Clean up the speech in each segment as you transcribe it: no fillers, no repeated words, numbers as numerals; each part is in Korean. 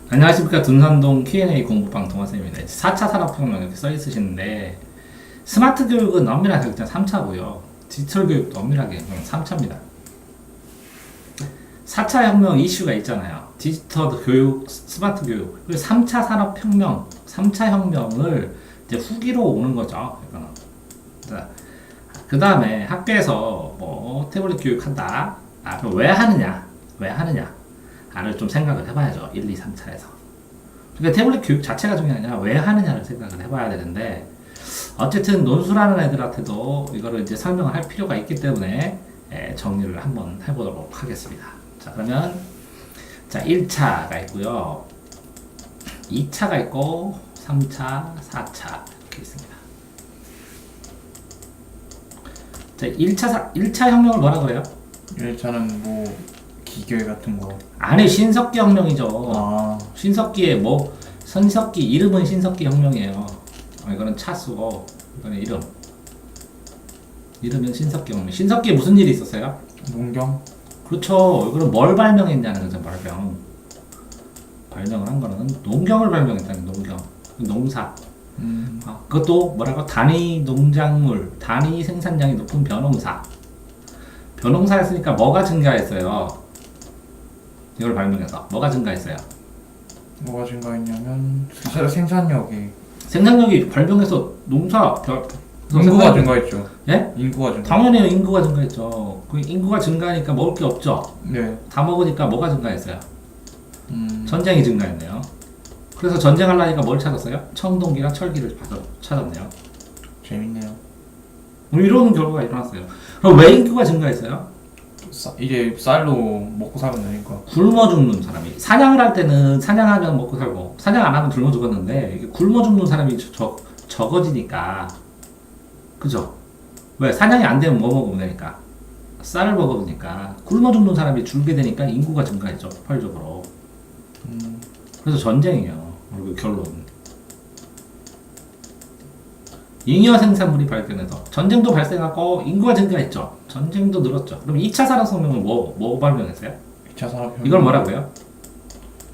안녕하십니까. 둔산동 Q&A 공부방 동화쌤입니다. 4차 산업혁명 이렇게 써 있으시는데 스마트 교육은 엄밀하게 일단 3차고요. 디지털 교육도 엄밀하게 3차입니다. 4차 혁명 이슈가 있잖아요. 디지털 교육, 스마트 교육. 그리고 3차 산업혁명, 3차 혁명을 이제 후기로 오는 거죠. 이거는. 그 다음에 학교에서 뭐 태블릿 교육한다. 그럼 왜 하느냐? 왜 하느냐? 를 좀 생각을 해봐야죠. 1, 2, 3차에서. 그러니까 태블릿 교육 자체가 중요한 게 아니라 왜 하느냐를 생각을 해봐야 되는데, 어쨌든 논술하는 애들한테도 이거를 이제 설명을 할 필요가 있기 때문에 정리를 한번 해보도록 하겠습니다. 자, 그러면 자 1차가 있고요. 2차가 있고 3차, 4차 이렇게 있습니다. 자, 1차 혁명을 뭐라 그래요? 1차는 뭐 기계 같은 거. 아니, 신석기 혁명이죠. 아, 신석기의 뭐 신석기 이름은 신석기 혁명이에요. 이거는 차수고 이거는 이름은 신석기 혁명. 신석기에 무슨 일이 있었어요? 농경? 그렇죠. 이거는 뭘 발명했냐는 거죠. 발명을 한 거는 농경을 발명했다는 농경, 농사. 그것도 뭐라고? 단위 농작물, 단위 생산량이 높은 벼농사. 벼농사였으니까 뭐가 증가했어요? 이걸 발명해서 뭐가 증가했어요? 뭐가 증가했냐면 생산력이 발명해서 인구가 증가했죠. 예? 인구가 증가. 당연히 인구가 증가했죠. 그 인구가 증가하니까 먹을 게 없죠. 네. 다 먹으니까 뭐가 증가했어요? 전쟁이 증가했네요. 그래서 전쟁하려니까 뭘 찾았어요? 청동기랑 철기를 찾았네요. 재밌네요. 이런 결과가 일어났어요. 그럼 왜 인구가 증가했어요? 이제 쌀로 먹고 살면 되니까. 굶어 죽는 사람이, 사냥을 할 때는 사냥하면 먹고 살고 사냥 안 하면 굶어 죽었는데, 이게 굶어 죽는 사람이 적어지니까, 그죠? 왜? 사냥이 안 되면 뭐 먹으면 되니까? 쌀을 먹으니까 굶어 죽는 사람이 줄게 되니까 인구가 증가했죠, 폭발적으로. 그래서 전쟁이에요. 그리고 결론. 잉여 생산물이 발견해서 전쟁도 발생하고 인구가 증가했죠. 전쟁도 늘었죠. 그럼 2차 산업혁명은 뭐 발명했어요? 2차 산업혁명. 이걸 뭐라고요?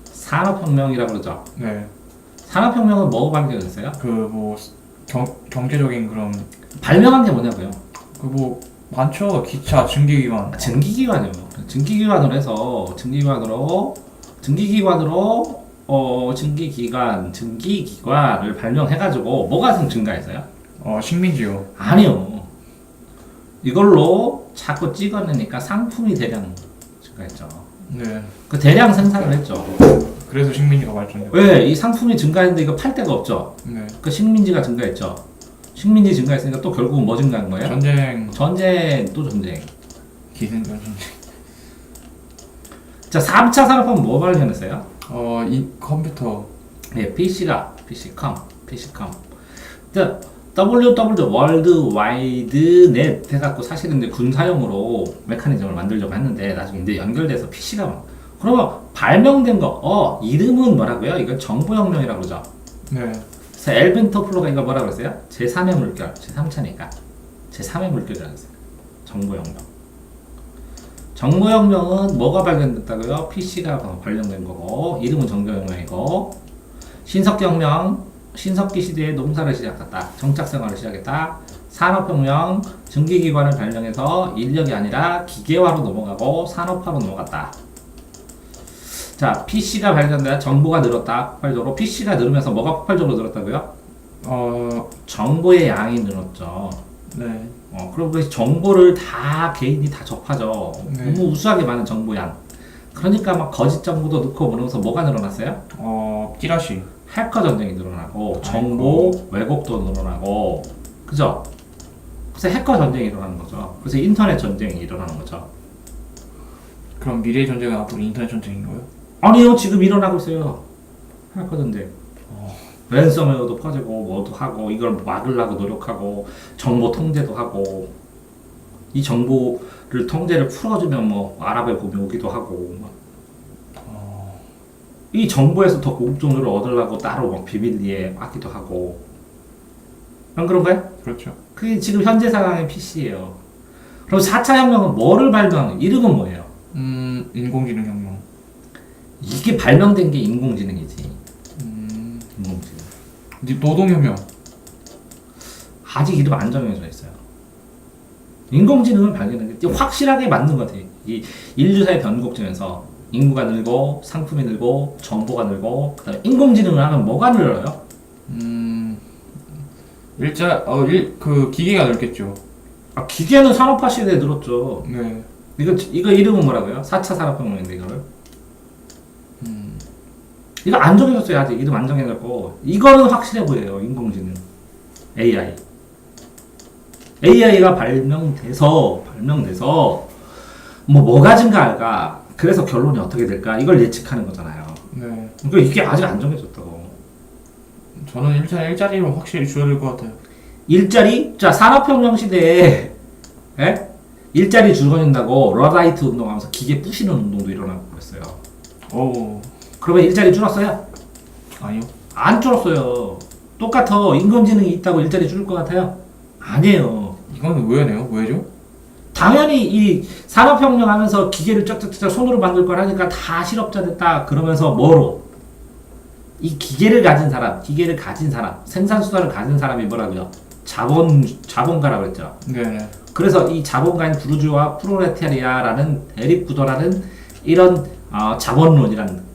산업혁명이라고 그러죠. 네. 산업혁명은 뭐 발견했어요? 그 뭐 경제적인 그런 발명한 게 뭐냐고요? 그 뭐 많죠. 기차, 증기기관. 증기기관이요. 증기기관으로 해서 증기기관을 발명해가지고 뭐가 증가했어요? 식민지요. 아니요. 이걸로 자꾸 찍어내니까 상품이 대량 증가했죠. 네. 그 대량 생산을 했죠. 그래서 식민지가 발전돼요. 왜? 이 상품이 증가했는데 이거 팔 데가 없죠. 네. 그 식민지가 증가했죠. 식민지 증가했으니까 또 결국은 뭐 증가한 거예요? 전쟁, 또 전쟁. 기생전 전쟁. 자, 3차 산업혁명 뭐 발견했어요? 이 컴퓨터. 네, PC컴. WW 월드 와이드 넷 해갖고 사실은 이제 군사용으로 메커니즘을 만들려고 했는데 나중에 이제 연결돼서 PC가 그러면 발명된 거 이름은 뭐라고요? 이건 정보혁명이라고 그러죠. 네. 그래서 엘빈 토플러가 이거 뭐라고 그랬어요? 제3의 물결, 제3차니까 제3의 물결이라고 했어요. 정보혁명은 뭐가 발견됐다고요? PC가 발견된 거고, 이름은 정보혁명이고, 신석기 시대에 농사를 시작했다. 정착생활을 시작했다. 산업혁명, 증기기관을 발명해서 인력이 아니라 기계화로 넘어가고 산업화로 넘어갔다. 자, PC가 발견돼 정보가 늘었다. 폭발적으로. PC가 늘으면서 뭐가 폭발적으로 늘었다고요? 정보의 양이 늘었죠. 네. 그리고 그 정보를 개인이 다 접하죠. 네. 너무 우수하게 많은 정보양. 그러니까 막 거짓 정보도 넣고 그러면서 뭐가 늘어났어요? 찌라시. 해커 전쟁이 늘어나고, 정보 왜곡도 늘어나고, 그죠? 그래서 해커 전쟁이 일어나는 거죠. 그래서 인터넷 전쟁이 일어나는 거죠. 그럼 미래의 전쟁은 앞으로 인터넷 전쟁인 거예요? 아니요, 지금 일어나고 있어요. 해커 전쟁. 랜섬웨어도 퍼지고 뭐도 하고 이걸 막으려고 노력하고 정보 통제도 하고 이 정보를 통제를 풀어주면 뭐 아랍의 봄이 오기도 하고 이 정보에서 더 고급 정보를 얻으려고 따로 막 비밀리에 하기도 하고 안 그런가요? 그렇죠. 그게 지금 현재 상황의 PC예요. 그럼 4차 혁명은 뭐를 발명한 이름은 뭐예요? 인공지능 혁명. 이게 발명된 게 인공지능이지. 노동혁명. 아직 이름 안 정해져 있어요. 인공지능을 발견한 게 확실하게 맞는 것 같아요. 이 인류사의 변곡 중에서 인구가 늘고 상품이 늘고 정보가 늘고 그다음에 인공지능을 하면 뭐가 늘어요? 그 기계가 늘겠죠. 아, 기계는 산업화 시대에 늘었죠. 네. 이거 이름은 뭐라고요? 4차 산업혁명인데 이거를. 이거 안 정해졌어요. 아직 이름 안 정해졌고 이거는 확실해 보여요. 인공지능 AI. AI가 발명돼서 뭐가 증가할까? 그래서 결론이 어떻게 될까? 이걸 예측하는 거잖아요. 네. 그러니까 이게 아직 안 정해졌다고. 저는 일자리로 확실히 줄어들 것 같아요. 일자리? 자, 산업혁명 시대에 일자리 줄어든다고 러라이트 운동하면서 기계 부시는 운동도 일어나고 그랬어요. 오. 그러면 일자리 줄었어요? 아니요. 안 줄었어요. 똑같아. 인공지능이 있다고 일자리 줄을 것 같아요? 아니에요. 이건 왜네요? 왜죠? 당연히 이 산업혁명 하면서 기계를 쩍쩍쩍 손으로 만들 걸 하니까 다 실업자 됐다. 그러면서 뭐로? 이 기계를 가진 사람, 생산수단을 가진 사람이 뭐라고요? 자본가라고 했죠. 네. 그래서 이 자본가인 부르주아 프로레타리아라는 대립구도라는 이런 자본론이라는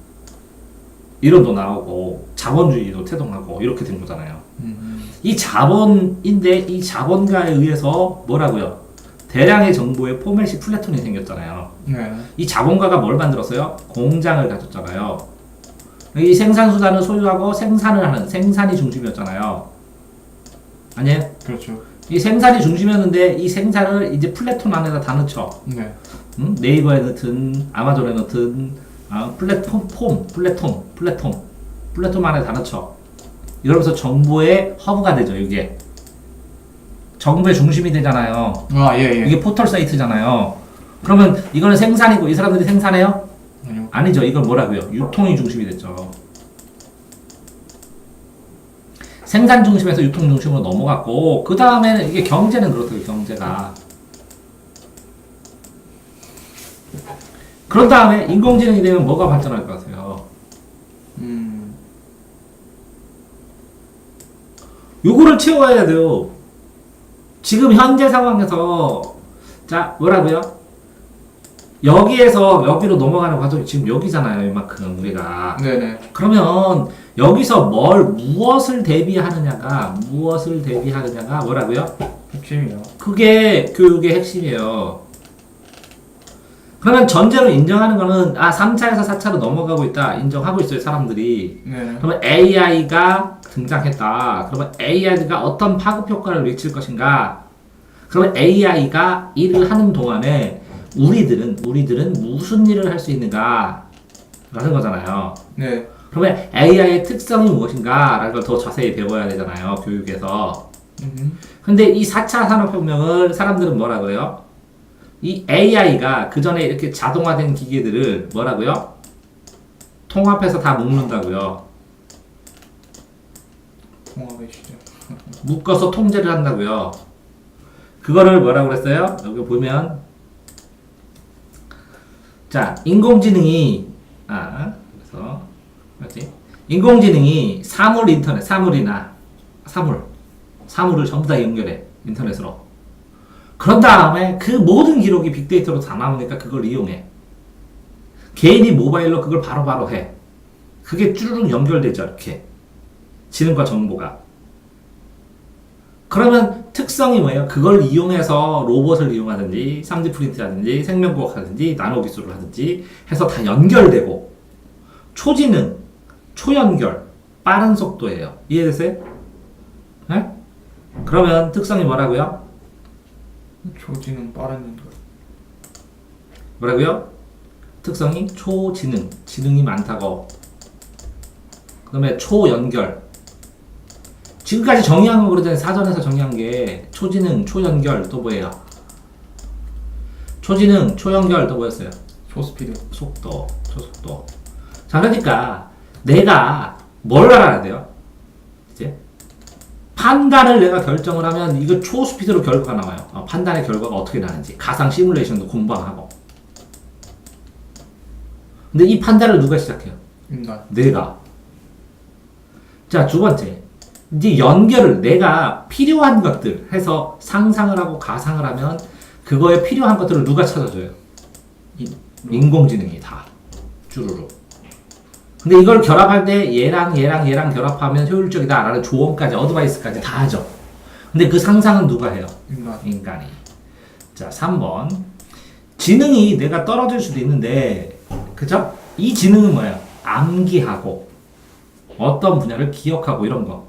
이론도 나오고 자본주의도 태동하고 이렇게 된 거잖아요. 이 자본인데 이 자본가에 의해서 뭐라고요? 대량의 정보의 포맷이 플래톤이 생겼잖아요. 네. 이 자본가가 뭘 만들었어요? 공장을 가졌잖아요. 이 생산수단을 소유하고 생산을 하는 생산이 중심이었잖아요. 아니에요? 그렇죠. 이 생산이 중심이었는데 이 생산을 이제 플래톤 안에다 다 넣죠. 네. 네이버에 넣든 아마존에 넣든 플랫폼 안에 다 넣죠. 이러면서 정보의 허브가 되죠. 이게 정보의 중심이 되잖아요. 아, 예. 이게 포털 사이트잖아요. 그러면 이거는 생산이고 이 사람들이 생산해요? 아니요. 아니죠. 이건 뭐라고요? 유통이 중심이 됐죠. 생산 중심에서 유통 중심으로 넘어갔고 그 다음에는 이게 경제는 그렇다고요. 경제가 그런 다음에 인공지능이 되면 뭐가 발전할 것 같아요? 요거를 채워야 돼요. 지금 현재 상황에서 자 뭐라고요? 여기에서 여기로 넘어가는 과정이 지금 여기잖아요. 이만큼 우리가. 네네. 그러면 여기서 무엇을 대비하느냐가 뭐라고요? 핵심이요. 그게 교육의 핵심이에요. 그러면 전제로 인정하는 거는 3차에서 4차로 넘어가고 있다. 인정하고 있어요, 사람들이. 네. 그러면 AI가 등장했다. 그러면 AI가 어떤 파급 효과를 미칠 것인가? 그러면 AI가 일을 하는 동안에 우리들은 무슨 일을 할 수 있는가? 라는 거잖아요. 네. 그러면 AI의 특성이 무엇인가? 라는 걸 더 자세히 배워야 되잖아요, 교육에서. 근데 이 4차 산업혁명을 사람들은 뭐라고요? 이 AI가 그 전에 이렇게 자동화된 기계들을 뭐라고요? 통합해서 다 묶는다고요. 통합의 시대. 묶어서 통제를 한다고요. 그거를 뭐라고 그랬어요? 여기 보면 자 인공지능이 그래서 뭐지? 인공지능이 사물을 전부 다 연결해 인터넷으로. 그런 다음에 그 모든 기록이 빅데이터로 다 나오니까 그걸 이용해. 개인이 모바일로 그걸 바로바로 해. 그게 쭈르륵 연결되죠. 이렇게 지능과 정보가. 그러면 특성이 뭐예요? 그걸 이용해서 로봇을 이용하든지 3D 프린트하든지 생명과학 하든지 나노 기술을 하든지 해서 다 연결되고 초지능, 초연결, 빠른 속도예요. 이해됐어요? 네? 그러면 특성이 뭐라고요? 조지는 빠른 연결. 뭐라고요? 특성이 초지능, 지능이 많다고. 그 다음에 초연결. 지금까지 정의한 거 그러잖아요. 사전에서 정의한 게 초지능, 초연결 또 뭐예요? 초지능, 초연결 또 뭐였어요? 초스피드. 속도, 초속도. 자, 그러니까 내가 뭘 알아야 돼요? 이제 판단을 내가 결정을 하면 이거 초스피드로 결과가 나와요. 판단의 결과가 어떻게 나는지 가상 시뮬레이션도 공부하고. 근데 이 판단을 누가 시작해요? 인간. 내가. 자, 두 번째. 이제 연결을 내가 필요한 것들 해서 상상을 하고 가상을 하면 그거에 필요한 것들을 누가 찾아줘요? 인공지능이 다 쭈루루. 근데 이걸 결합할 때 얘랑 결합하면 효율적이다라는 조언까지 어드바이스까지 다 하죠. 근데 그 상상은 누가 해요? 인간이. 자, 3번. 지능이 내가 떨어질 수도 있는데, 그죠? 이 지능은 뭐예요? 암기하고, 어떤 분야를 기억하고 이런 거.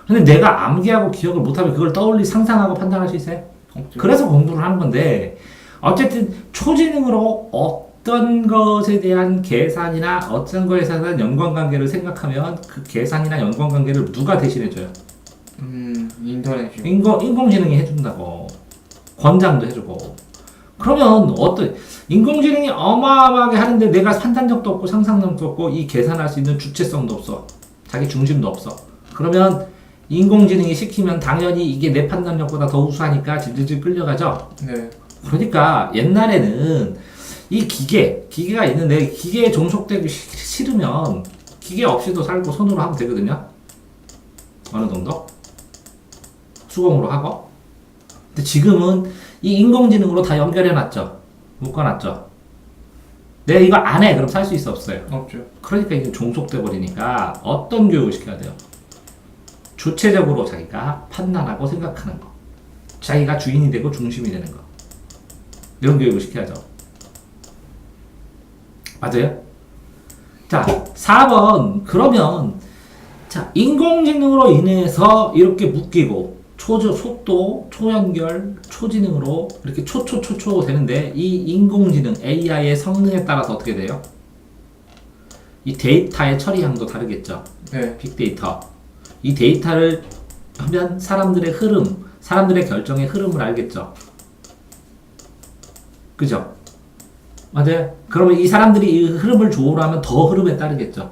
근데 내가 암기하고 기억을 못하면 그걸 상상하고 판단할 수 있어요? 없죠. 그래서 공부를 하는 건데, 어쨌든 초지능으로 어떤 것에 대한 계산이나 어떤 것에 대한 연관관계를 생각하면 그 계산이나 연관관계를 누가 대신해줘요? 인터넷이요. 인공지능이 해준다고. 권장도 해주고. 그러면 인공지능이 어마어마하게 하는데 내가 판단력도 없고 상상력도 없고 이 계산할 수 있는 주체성도 없어. 자기 중심도 없어. 그러면 인공지능이 시키면 당연히 이게 내 판단력보다 더 우수하니까 질질 끌려가죠. 네. 그러니까 옛날에는 이 기계가 있는데 기계에 종속되기 싫으면 기계 없이도 살고 손으로 하면 되거든요. 어느 정도? 수공으로 하고. 근데 지금은 이 인공지능으로 다 연결해놨죠. 묶어놨죠. 내가 이거 안 해. 그럼 살 수 있어? 없어요? 없죠. 그러니까 이게 종속돼 버리니까 어떤 교육을 시켜야 돼요? 주체적으로 자기가 판단하고 생각하는 거. 자기가 주인이 되고 중심이 되는 거. 이런 교육을 시켜야죠. 맞아요? 자, 4번. 그러면, 자, 인공지능으로 인해서 이렇게 묶이고, 속도, 초연결, 초지능으로 이렇게 초초 되는데, 이 인공지능, AI의 성능에 따라서 어떻게 돼요? 이 데이터의 처리량도 다르겠죠. 네. 빅데이터. 이 데이터를 하면 사람들의 흐름, 사람들의 결정의 흐름을 알겠죠. 그죠? 맞아요? 그러면 이 사람들이 이 흐름을 조울하면 더 흐름에 따르겠죠.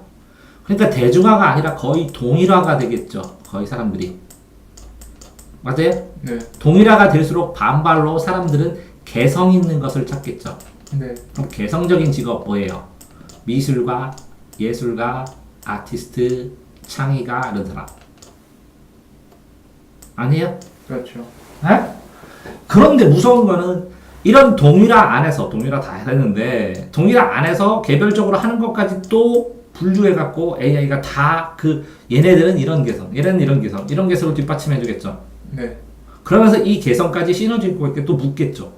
그러니까 대중화가 아니라 거의 동일화가 되겠죠. 거의 사람들이. 맞아요? 네. 동일화가 될수록 반발로 사람들은 개성 있는 것을 찾겠죠. 네. 그럼 개성적인 직업 뭐예요? 미술가, 예술가, 아티스트, 창의가 이런 사람. 아니에요? 그렇죠. 에? 그런데 무서운 거는 이런 동일화 안에서 동일화 다 했는데 동일화 안에서 개별적으로 하는 것까지 또 분류해 갖고 AI가 다 얘네들은 이런 개성, 얘네는 이런 개성, 이런 개성을 뒷받침해 주겠죠. 네. 그러면서 이 개성까지 시너지고 있게 또 묻겠죠.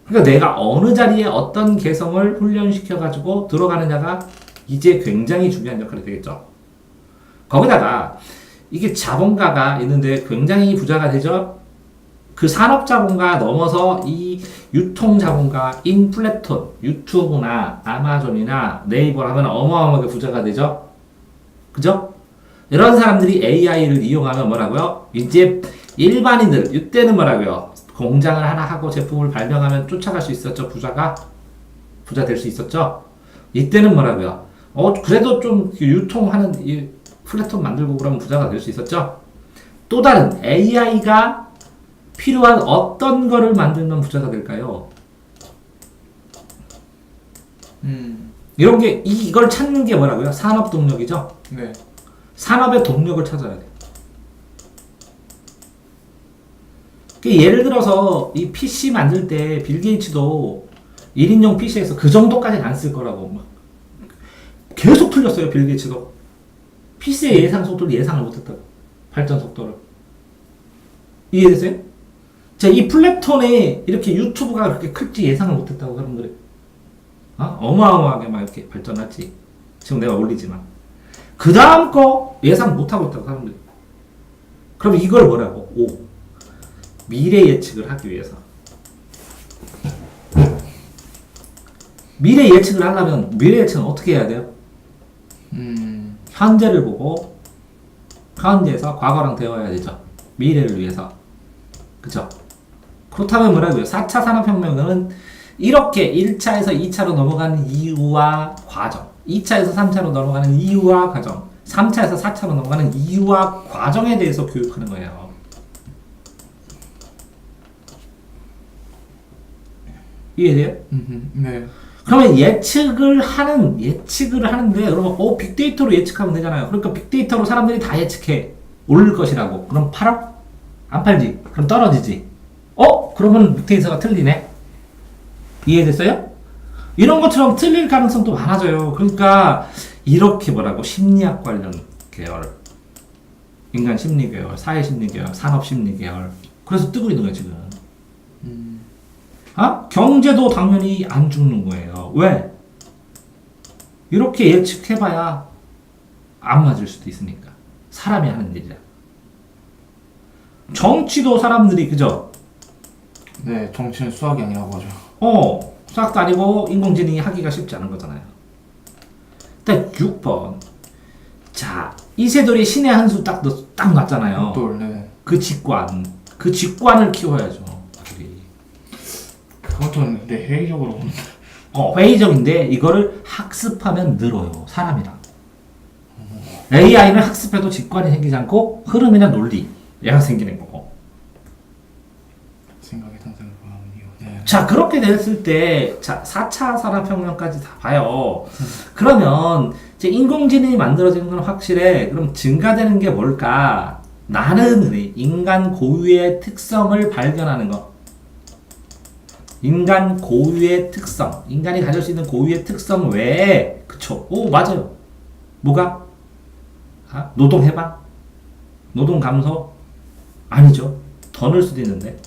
그러니까 내가 어느 자리에 어떤 개성을 훈련시켜 가지고 들어가느냐가 이제 굉장히 중요한 역할이 되겠죠. 거기다가 이게 자본가가 있는데 굉장히 부자가 되죠. 그 산업 자본가 넘어서 이 유통 자본가, 인플레톤, 유튜브나 아마존이나 네이버라면 어마어마하게 부자가 되죠. 그죠? 이런 사람들이 AI를 이용하면 뭐라고요? 이제 일반인들, 이때는 뭐라고요? 공장을 하나 하고 제품을 발명하면 쫓아갈 수 있었죠. 부자 될 수 있었죠. 이때는 뭐라고요? 그래도 좀 유통하는 이 플랫폼 만들고 그러면 부자가 될 수 있었죠. 또 다른 AI가 필요한 어떤 거를 만들면 부자가 될까요? 이런 게, 이걸 찾는 게 뭐라고요? 산업 동력이죠? 네. 산업의 동력을 찾아야 돼. 예를 들어서, 이 PC 만들 때 빌 게이츠도 1인용 PC에서 그 정도까지는 안 쓸 거라고. 막 계속 틀렸어요, 빌 게이츠도. PC의 예상 속도를 예상을 못했다고. 발전 속도를. 이해되세요? 자, 이 플랫톤에 이렇게 유튜브가 그렇게 클지 예상을 못했다고 사람들이. 어마어마하게 막 이렇게 발전할지. 지금 내가 올리지만. 그 다음 거 예상 못하고 있다고 사람들이. 그럼 이걸 뭐라고? 미래 예측을 하기 위해서. 미래 예측을 하려면 미래 예측은 어떻게 해야 돼요? 현재를 보고 현재에서 과거랑 대화해야 되죠. 미래를 위해서. 그죠? 그렇다면 뭐라고요? 4차 산업혁명은 이렇게 1차에서 2차로 넘어가는 이유와 과정, 2차에서 3차로 넘어가는 이유와 과정, 3차에서 4차로 넘어가는 이유와 과정에 대해서 교육하는 거예요. 이해돼요? 네. 그러면 예측을 하는데, 그러면 빅데이터로 예측하면 되잖아요. 그러니까 빅데이터로 사람들이 다 예측해. 오를 것이라고. 그럼 팔어? 안 팔지. 그럼 떨어지지. 그러면 뮤테이터가 틀리네. 이해됐어요? 이런 것처럼 틀릴 가능성도 많아져요. 그러니까 이렇게 뭐라고 심리학 관련 계열, 인간 심리 계열, 사회 심리 계열, 산업 심리 계열. 그래서 뜨고 있는 거야 지금. 경제도 당연히 안 죽는 거예요. 왜? 이렇게 예측해봐야 안 맞을 수도 있으니까. 사람이 하는 일이라. 정치도 사람들이 그죠? 네, 정치는 수학이 아니라고 하죠. 수학도 아니고 인공지능이 하기가 쉽지 않은 거잖아요. 일단 6번. 자, 이세돌이 신의 한 수 딱 놨잖아요. 또 네. 그 직관을 키워야죠. 그것도 근데 회의적으로 회의적인데 이거를 학습하면 늘어요. 사람이랑. AI는 학습해도 직관이 생기지 않고 흐름이나 논리 얘가 생기는 거고. 생각이 탄생을 하는 이유. 네. 자, 그렇게 됐을 때, 자, 4차 산업혁명까지 다 봐요. 그러면, 이제 인공지능이 만들어지는 건 확실해. 그럼 증가되는 게 뭘까? 나는 인간 고유의 특성을 발견하는 거. 인간 고유의 특성. 인간이 가질 수 있는 고유의 특성 외에, 그쵸? 맞아요. 뭐가? 노동 해방? 노동 감소? 아니죠. 더 늘 수도 있는데.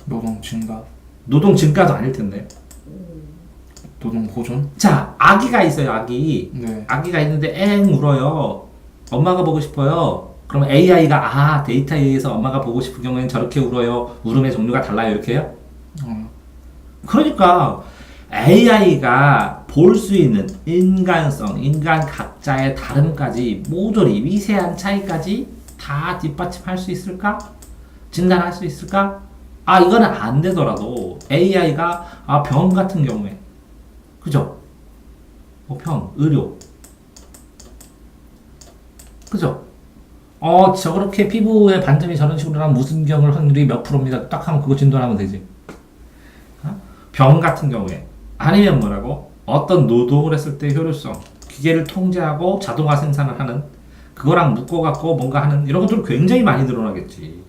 노동 증가, 노동 증가도 아닐 텐데. 노동 보존. 자, 아기가 있어요, 아기. 네. 아기가 있는데 엥 울어요. 엄마가 보고 싶어요. 그럼 AI가 데이터에 의해서 엄마가 보고 싶은 경우에는 저렇게 울어요. 울음의 종류가 달라요, 이렇게 해요? 그러니까 AI가 볼 수 있는 인간성, 인간 각자의 다름까지 모조리 미세한 차이까지 다 뒷받침할 수 있을까? 진단할 수 있을까? 이거는 안 되더라도 AI가 병 같은 경우에 그죠? 병, 의료 그죠? 저렇게 피부에 반점이 저런 식으로 나면 무슨 병을 확률이 몇 프로입니다. 딱 하면 그거 진단하면 되지. 병 같은 경우에 아니면 뭐라고? 어떤 노동을 했을 때 효율성, 기계를 통제하고 자동화 생산을 하는 그거랑 묶어갖고 뭔가 하는 이런 것들 굉장히 많이 늘어나겠지.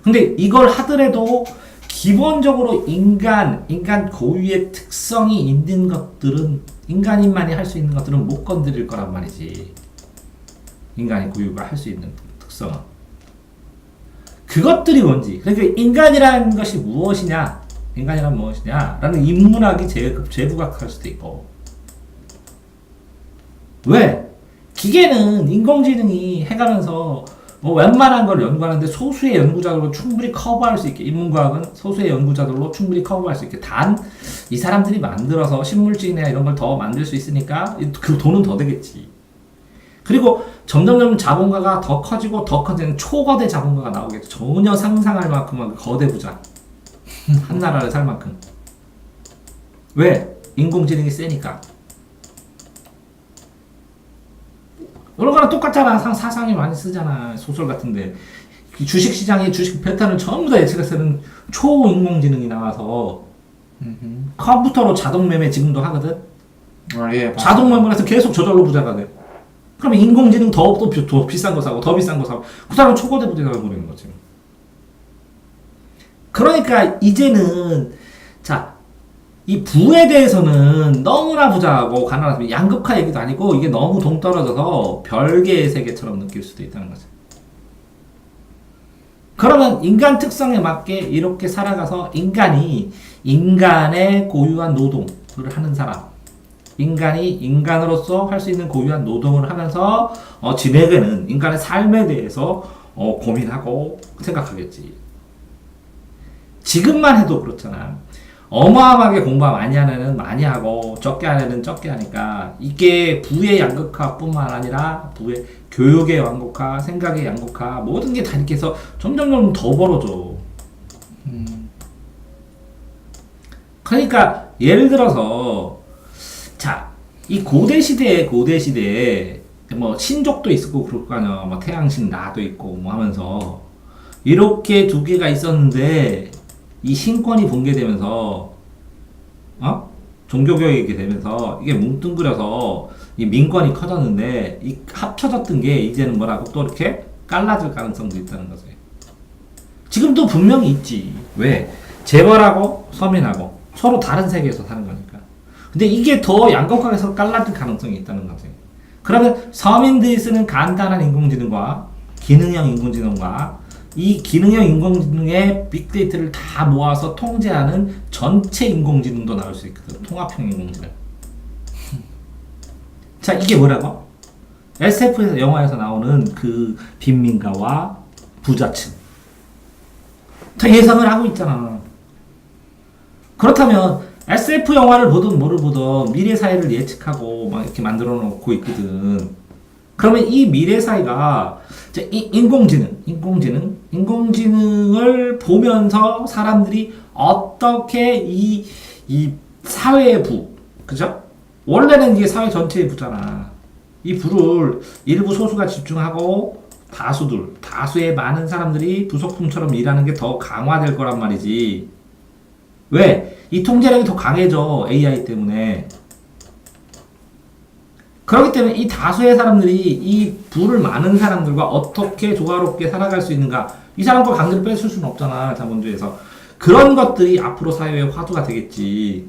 근데 이걸 하더라도 기본적으로 인간 고유의 특성이 있는 것들은 인간인만이 할 수 있는 것들은 못 건드릴 거란 말이지. 인간이 고유가 할 수 있는 특성은. 그것들이 뭔지. 그러니까 인간이라는 것이 무엇이냐? 인간이란 무엇이냐? 라는 인문학이 재부각할 수도 있고. 왜? 기계는 인공지능이 해가면서 웬만한 걸 연구하는데 소수의 연구자들로 충분히 커버할 수 있게, 인문과학은 소수의 연구자들로 충분히 커버할 수 있게, 단 이 사람들이 만들어서 신물질이나 이런 걸 더 만들 수 있으니까 그 돈은 더 되겠지. 그리고 점점 자본가가 더 커지고 더 커지는 초거대 자본가가 나오겠죠. 전혀 상상할 만큼의 거대 부자. 한 나라를 살 만큼. 왜? 인공지능이 세니까. 이런 거랑 똑같잖아. 사상이 많이 쓰잖아. 소설 같은데. 주식시장의 주식 패턴을 전부 다 예측해서는 초인공지능이 나와서 컴퓨터로 자동 매매 지금도 하거든. 예, 자동 매매해서 계속 저절로 부자가 돼. 그러면 인공지능 더 비싼 거 사고 더 비싼 거 사고 그 사람은 초거대 부자가 되는 거지. 그러니까 이제는 이 부에 대해서는 너무나 부자하고 가난하면 양극화 얘기도 아니고 이게 너무 동떨어져서 별개의 세계처럼 느낄 수도 있다는 거죠. 그러면 인간 특성에 맞게 이렇게 살아가서 인간의 고유한 노동을 하는 사람, 인간이 인간으로서 할 수 있는 고유한 노동을 하면서 지내게는 인간의 삶에 대해서 고민하고 생각하겠지. 지금만 해도 그렇잖아. 어마어마하게 공부 많이 하는 애는 많이 하고 적게 하는 애는 적게 하니까 이게 부의 양극화뿐만 아니라 부의 교육의 양극화, 생각의 양극화 모든 게 다 이렇게 해서 점점 더 벌어져. 그러니까 예를 들어서 이 고대 시대에 뭐 신족도 있었고 그럴 거 아니야. 뭐 태양신 라도 있고 뭐 하면서 이렇게 두 개가 있었는데 이 신권이 붕괴되면서 종교교육이 되면서 이게 뭉뚱그려서 이 민권이 커졌는데 이 합쳐졌던 게 이제는 뭐라고 또 이렇게 깔라질 가능성도 있다는 거지. 지금도 분명히 있지. 왜? 재벌하고 서민하고 서로 다른 세계에서 사는 거니까. 근데 이게 더 양극화해서 깔라질 가능성이 있다는 거지. 그러면 서민들이 쓰는 간단한 인공지능과 기능형 인공지능과 이 기능형 인공지능의 빅데이터를 다 모아서 통제하는 전체 인공지능도 나올 수 있거든. 통합형 인공지능. 자, 이게 뭐라고? SF에서 영화에서 나오는 그 빈민가와 부자층. 다 예상을 하고 있잖아. 그렇다면 SF 영화를 보든 뭐를 보든 미래 사회를 예측하고 막 이렇게 만들어 놓고 있거든. 그러면 이 미래 사회가 이제 인공지능을 보면서 사람들이 어떻게 이 사회의 부, 그죠? 원래는 이게 사회 전체의 부잖아. 이 부를 일부 소수가 집중하고 다수의 많은 사람들이 부속품처럼 일하는 게 더 강화될 거란 말이지. 왜? 이 통제력이 더 강해져. AI 때문에. 그렇기 때문에 이 다수의 사람들이 이 부를 많은 사람들과 어떻게 조화롭게 살아갈 수 있는가. 이 사람과 관계를 뺏을 수는 없잖아. 자본주의에서. 그런 것들이 앞으로 사회의 화두가 되겠지.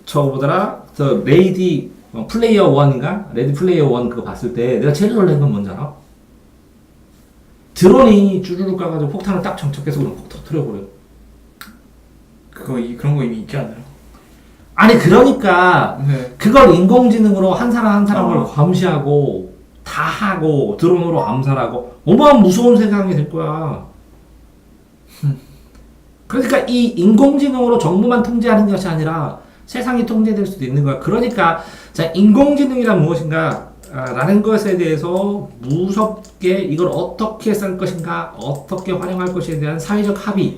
저거 보더라? 플레이어 1인가? 레디 플레이어 1 그거 봤을 때 내가 제일 놀란 건 뭔지 알아? 드론이 쭈르륵 가가지고 폭탄을 딱 정착해서 그냥 폭 터뜨려버려. 그런 거 이미 있지 않나요? 아니, 그러니까, 네. 그걸 인공지능으로 한 사람 한 사람을 감시하고, 다 하고, 드론으로 암살하고, 어마어마한 무서운 세상이 될 거야. 그러니까 이 인공지능으로 정부만 통제하는 것이 아니라 세상이 통제될 수도 있는 거야. 그러니까, 자, 인공지능이란 무엇인가? 라는 것에 대해서 무섭게 이걸 어떻게 쓸 것인가, 어떻게 활용할 것에 대한 사회적 합의,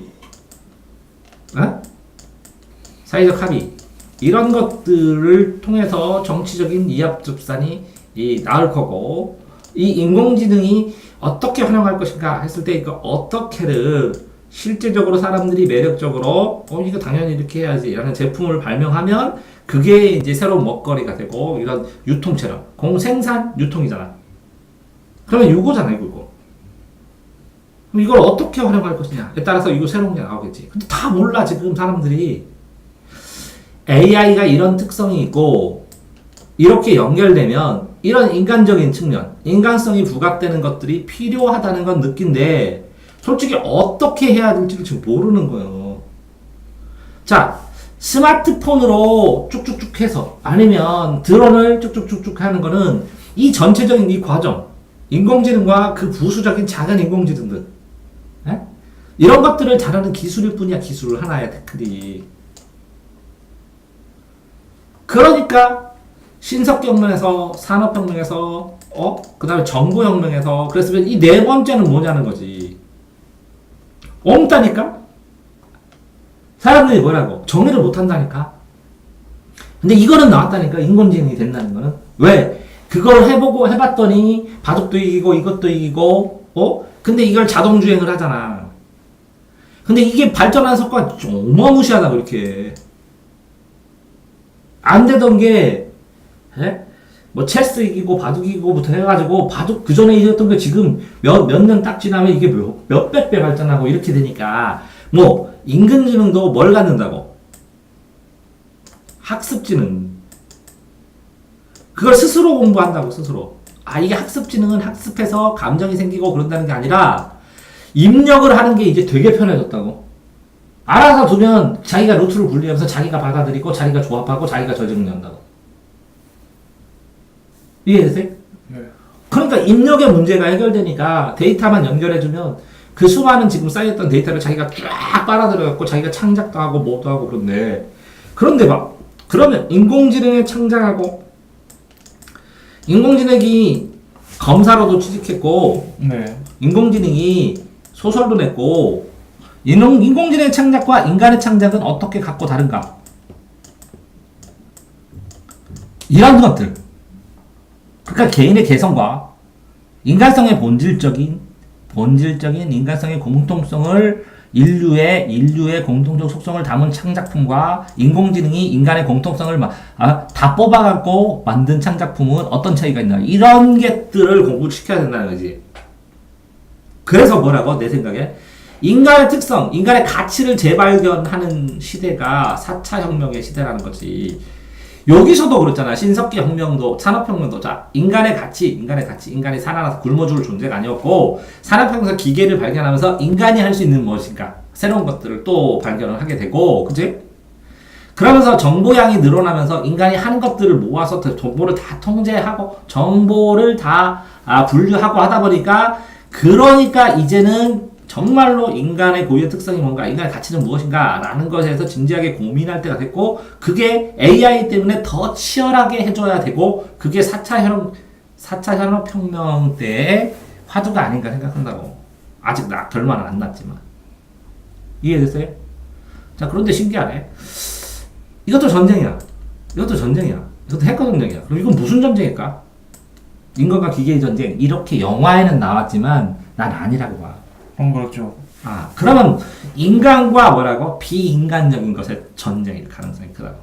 사회적 합의, 이런 것들을 통해서 정치적인 이합집산이 나올 거고, 이 인공지능이 어떻게 활용할 것인가 했을 때 이거 어떻게를 실제적으로 사람들이 매력적으로 이거 당연히 이렇게 해야지 라는 제품을 발명하면 그게 이제 새로운 먹거리가 되고 이런 유통체험, 공생산 유통이잖아. 그러면 이거잖아, 이거. 그럼 이걸 어떻게 활용할 것이냐에 따라서 이거 새로운 게 나오겠지. 근데 다 몰라, 지금 사람들이. AI가 이런 특성이 있고 이렇게 연결되면 이런 인간적인 측면, 인간성이 부각되는 것들이 필요하다는 건 느낀데 솔직히 어떻게 해야 될지 지금 모르는 거예요. 자, 스마트폰으로 쭉쭉쭉 해서 아니면 드론을 쭉쭉쭉쭉 하는 거는 이 전체적인 이 과정, 인공지능과 그 부수적인 작은 인공지능들, 이런 것들을 잘하는 기술일 뿐이야. 기술 하나야, 태클이. 그러니까 신석혁명에서 산업혁명에서 그 다음에 정보혁명에서 그랬으면 이 네 번째는 뭐냐는 거지. 없다니까? 사람들이 뭐라고? 정의를 못한다니까? 근데 이거는 나왔다니까? 인공지능이 된다는 거는? 왜? 그걸 해봤더니 바둑도 이기고 이것도 이기고 근데 이걸 자동주행을 하잖아. 근데 이게 발전한 속도가 어마무시하다고 이렇게. 안 되던 게 뭐 체스 이기고 바둑 이기고부터 해가지고 바둑 그 전에 이겼던 게 지금 몇 년 딱 지나면 이게 몇백 배 발전하고 이렇게 되니까 뭐 인공지능도 뭘 갖는다고? 학습지능. 그걸 스스로 공부한다고, 스스로. 이게 학습지능은 학습해서 감정이 생기고 그런다는 게 아니라 입력을 하는 게 이제 되게 편해졌다고. 알아서 두면 자기가 루트를 분리하면서 자기가 받아들이고 자기가 조합하고 자기가 저정리한다고. 이해되세요? 네. 그러니까 입력의 문제가 해결되니까 데이터만 연결해주면 그 수많은 지금 쌓였던 데이터를 자기가 쫙 빨아들여갖고 자기가 창작도 하고 뭐도 하고 그런데 막 그러면 인공지능에 창작하고 인공지능이 검사로도 취직했고 네. 인공지능이 소설도 냈고 인공지능의 창작과 인간의 창작은 어떻게 갖고 다른가? 이런 것들. 그러니까 개인의 개성과 인간성의 본질적인 인간성의 공통성을 인류의 공통적 속성을 담은 창작품과 인공지능이 인간의 공통성을 다 뽑아갖고 만든 창작품은 어떤 차이가 있나 이런 것들을 공부를 시켜야 된다는 거지. 그래서 뭐라고 내 생각에 인간의 특성, 인간의 가치를 재발견하는 시대가 4차 혁명의 시대라는 거지. 여기서도 그렇잖아. 신석기 혁명도, 산업혁명도. 자, 인간의 가치. 인간이 살아나서 굶어 죽을 존재가 아니었고, 산업혁명에서 기계를 발견하면서 인간이 할 수 있는 무엇인가. 새로운 것들을 또 발견을 하게 되고, 그치? 그러면서 정보량이 늘어나면서 인간이 하는 것들을 모아서 정보를 다 통제하고, 정보를 다 분류하고 하다 보니까, 그러니까 이제는 정말로 인간의 고유의 특성이 뭔가, 인간의 가치는 무엇인가 라는 것에 대해서 진지하게 고민할 때가 됐고, 그게 AI 때문에 더 치열하게 해줘야 되고, 그게 4차 산업혁명 때의 화두가 아닌가 생각한다고. 아직 결말은 안 났지만. 이해됐어요? 자, 그런데 신기하네. 이것도 전쟁이야. 이것도 핵과 전쟁이야. 그럼 이건 무슨 전쟁일까? 인간과 기계의 전쟁. 이렇게 영화에는 나왔지만, 난 아니라고 봐. 그렇죠. 그러면 인간과 뭐라고? 비인간적인 것의 전쟁일 가능성이 크다고.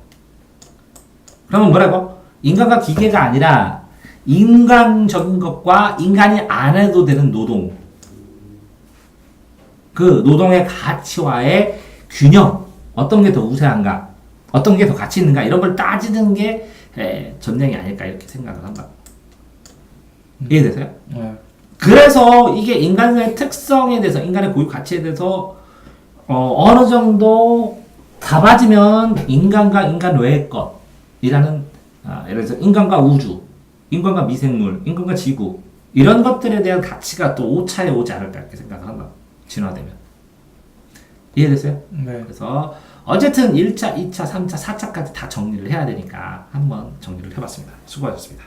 그러면 뭐라고? 인간과 기계가 아니라 인간적인 것과 인간이 안 해도 되는 노동. 그 노동의 가치와의 균형. 어떤 게 더 우세한가? 어떤 게 더 가치 있는가? 이런 걸 따지는 게 전쟁이 아닐까 이렇게 생각을 한다고. 이해되세요? 네. 그래서 이게 인간의 특성에 대해서, 인간의 고유 가치에 대해서 어느 정도 가봐지면 인간과 인간 외의 것이라는, 예를 들어서 인간과 우주, 인간과 미생물, 인간과 지구 이런 것들에 대한 가치가 또 오차에 오지 않을까 이렇게 생각을 한다. 진화되면. 이해됐어요? 네. 그래서 어쨌든 1차, 2차, 3차, 4차까지 다 정리를 해야 되니까 한번 정리를 해봤습니다. 수고하셨습니다.